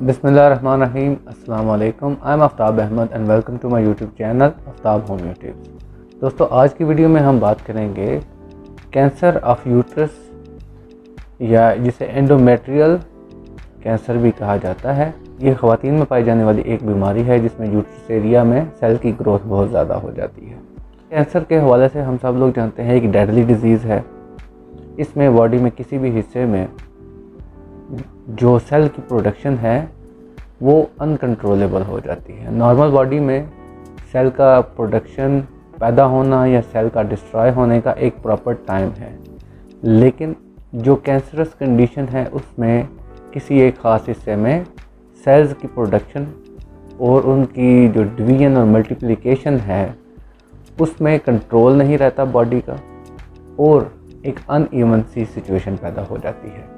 बिस्मिल्लाहिर्रहमानिर्रहीम। अस्सलाम वालेकुम। I am Aftab Ahmad and welcome to my YouTube channel Aftab homeo tips. दोस्तों, आज की वीडियो में हम बात करेंगे कैंसर ऑफ यूट्रस या जिसे एंडोमेट्रियल कैंसर भी कहा जाता है। ये ख़वातीन में पाई जाने वाली एक बीमारी है जिसमें यूट्रस एरिया में सेल की ग्रोथ बहुत ज़्यादा हो जाती है। कैंसर के हवाले से हम सब लोग जानते हैं एक डेडली डिजीज़ है। इसमें बॉडी में किसी भी हिस्से में जो सेल की प्रोडक्शन है वो अनकंट्रोलेबल हो जाती है। नॉर्मल बॉडी में सेल का प्रोडक्शन पैदा होना या सेल का डिस्ट्रॉय होने का एक प्रॉपर टाइम है, लेकिन जो कैंसरस कंडीशन है उसमें किसी एक ख़ास हिस्से में सेल्स की प्रोडक्शन और उनकी जो डिवीजन और मल्टीप्लिकेशन है उसमें कंट्रोल नहीं रहता बॉडी का और एक अनइवन सी सिचुएशन पैदा हो जाती है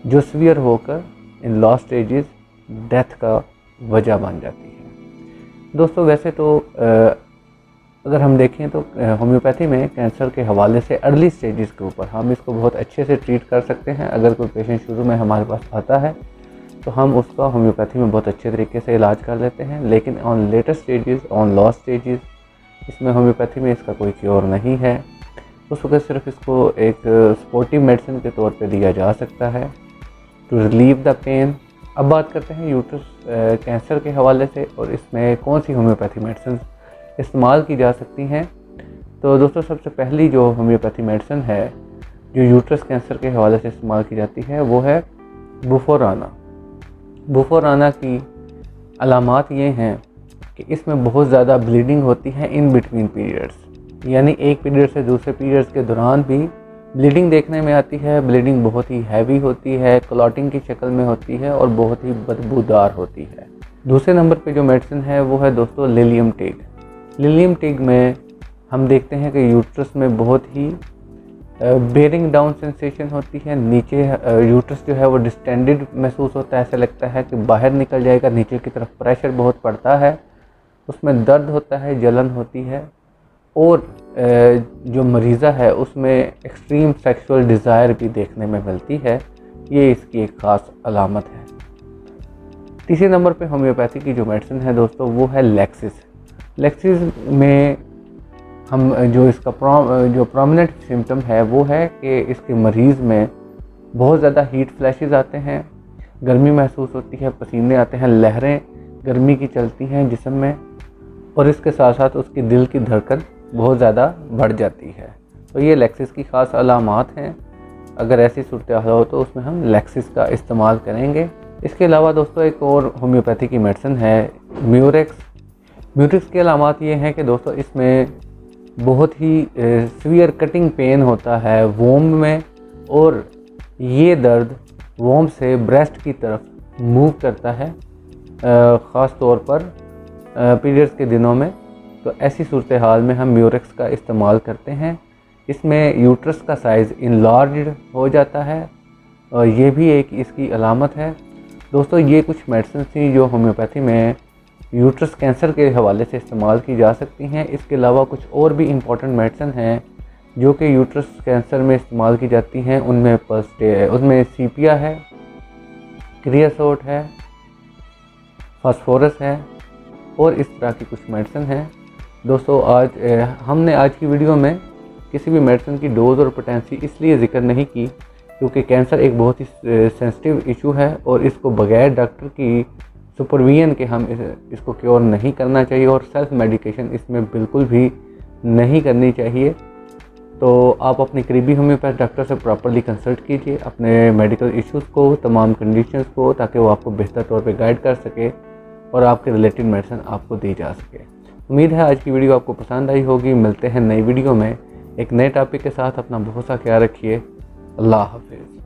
जो सीवियर होकर इन लास्ट स्टेजेस डेथ का वजह बन जाती है। दोस्तों, वैसे तो अगर हम देखें तो होम्योपैथी में कैंसर के हवाले से अर्ली स्टेजेस के ऊपर हम इसको बहुत अच्छे से ट्रीट कर सकते हैं। अगर कोई पेशेंट शुरू में हमारे पास आता है तो हम उसका होम्योपैथी में बहुत अच्छे तरीके से इलाज कर लेते हैं, लेकिन on later stages, on last stages, इसमें होम्योपैथी में इसका कोई क्योर नहीं है। उस वक्त सिर्फ इसको एक सपोर्टिव मेडिसिन के तौर पे दिया जा सकता है टू रिलीव द पेन। अब बात करते हैं यूट्रस कैंसर के हवाले से और इसमें कौन सी होम्योपैथी मेडिसिन इस्तेमाल की जा सकती हैं। तो दोस्तों, सबसे पहली जो होम्योपैथी मेडिसिन है जो यूट्रस कैंसर के हवाले से इस्तेमाल की जाती है वो है बुफोराना। बुफोराना की अलामात ये हैं कि इसमें बहुत ज़्यादा ब्लीडिंग होती है इन बिटवीन पीरियड्स, यानी एक पीरियड से दूसरे पीरियड्स के दौरान भी ब्लीडिंग देखने में आती है। ब्लीडिंग बहुत ही हैवी होती है, क्लॉटिंग की शक्ल में होती है और बहुत ही बदबूदार होती है। दूसरे नंबर पे जो मेडिसिन है वो है दोस्तों लिलियम टिग। लिलियम टिग में हम देखते हैं कि यूट्रस में बहुत ही बेरिंग डाउन सेंसेशन होती है। नीचे यूट्रस जो है वो डिस्टेंडेड महसूस होता है, ऐसा लगता है कि बाहर निकल जाएगा। नीचे की तरफ प्रेशर बहुत पड़ता है, उसमें दर्द होता है, जलन होती है और जो मरीज़ा है उसमें एक्सट्रीम सेक्सुअल डिज़ायर भी देखने में मिलती है। ये इसकी एक ख़ास अलामत है। तीसरे नंबर पे होम्योपैथी की जो मेडिसिन है दोस्तों वो है लैक्सिस। लैक्सिस में हम जो इसका जो प्रोमिनेंट सिम्टम है वो है कि इसके मरीज़ में बहुत ज़्यादा हीट फ्लैशेस आते हैं, गर्मी महसूस होती है, पसीने आते हैं, लहरें गर्मी की चलती हैं जिस्म में और इसके साथ साथ उसकी दिल की धड़कन बहुत ज़्यादा बढ़ जाती है। तो ये लैक्सिस की ख़ास अलामात हैं। अगर ऐसी सूरत हाल हो तो उसमें हम लैक्सिस का इस्तेमाल करेंगे। इसके अलावा दोस्तों एक और होम्योपैथी की मेडिसिन है म्यूरेक्स। म्यूरेक्स की अलामात ये हैं कि दोस्तों इसमें बहुत ही सीवियर कटिंग पेन होता है वोम में और ये दर्द वोम से ब्रेस्ट की तरफ मूव करता है, ख़ास तौर पर पीरियड्स के दिनों में। तो ऐसी सूरत हाल में हम म्यूरेक्स का इस्तेमाल करते हैं। इसमें यूट्रस का साइज़ इनलार्ज्ड हो जाता है और ये भी एक इसकी अलामत है। दोस्तों, ये कुछ मेडिसिन थी जो होम्योपैथी में यूट्रस कैंसर के हवाले से इस्तेमाल की जा सकती हैं। इसके अलावा कुछ और भी इम्पॉर्टेंट मेडिसिन हैं जो कि यूट्रस कैंसर में इस्तेमाल की जाती हैं। उनमें सीपिया है, क्रियासोट है, फास्फोरस है और इस तरह की कुछ मेडिसिन हैं। दोस्तों, हमने आज की वीडियो में किसी भी मेडिसिन की डोज और पोटेंसी इसलिए ज़िक्र नहीं की क्योंकि कैंसर एक बहुत ही सेंसिटिव इशू है और इसको बगैर डॉक्टर की सुपरविजन के हम इसको क्योर नहीं करना चाहिए और सेल्फ मेडिकेशन इसमें बिल्कुल भी नहीं करनी चाहिए। तो आप अपने करीबी होम्योपैथ डॉक्टर से प्रॉपरली कंसल्ट कीजिए अपने मेडिकल इश्यूज़ को, तमाम कंडीशंस को, ताकि वो आपको बेहतर तौर पे गाइड कर सके और आपके रिलेटेड मेडिसिन आपको दी जा सके। उम्मीद है आज की वीडियो आपको पसंद आई होगी। मिलते हैं नई वीडियो में एक नए टॉपिक के साथ। अपना बहुत सा ख्याल रखिए। अल्लाह हाफिज़।